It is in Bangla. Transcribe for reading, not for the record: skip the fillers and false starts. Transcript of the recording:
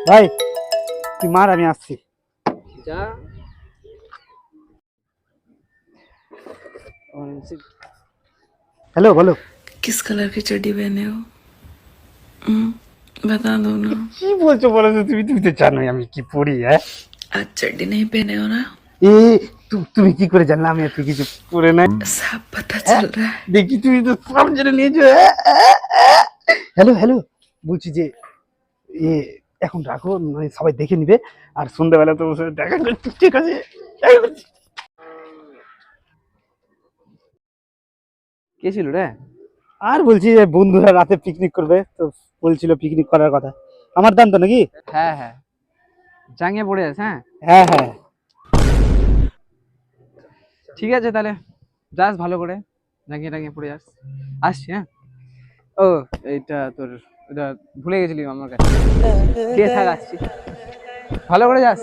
ভাই তুই মার, আমি আসছি। যা। হ্যালো, বলো। किस कलर की चड्डी पहने हो? बता दो ना। কি বলছো বলো তো, তুমি তো জানোই আমি কি পড়ি। হ্যাঁ, आज चड्डी नहीं पहने हो ना? এ তুমি কি করে জানলে আমি এত কিছু পড়ে নাই? सब पता चल रहा है। দেখি তুমি তো সব জেনে নিয়েছো। হ্যালো হ্যালো, বলছি যে এ এখন রাখো, নয় সবাই দেখে নিবে, আর সন্ধ্যাবেলা তো ওর সাথে দেখা করছি। ঠিক আছে, দেখা করছি। কে ছিল রে? আর বলছি যে বন্ধুরা রাতে পিকনিক করবে, তো বলছিল পিকনিক করার কথা। আমার দান তো নাকি? হ্যাঁ হ্যাঁ, জাঙ্গিয়ে পড়ে যাস। হ্যাঁ হ্যাঁ হ্যাঁ। ঠিক আছে, তাহলে যাস ভালো করে, জাঙ্গিয়ে টাঙ্গিয়ে পড়ে যাস। আসছি। হ্যাঁ, ও এইটা তোর, এটা ভুলে গেছিলি আমার কাছে। ঠিক আছে, থাক, আসছি, ভালো করে যাস।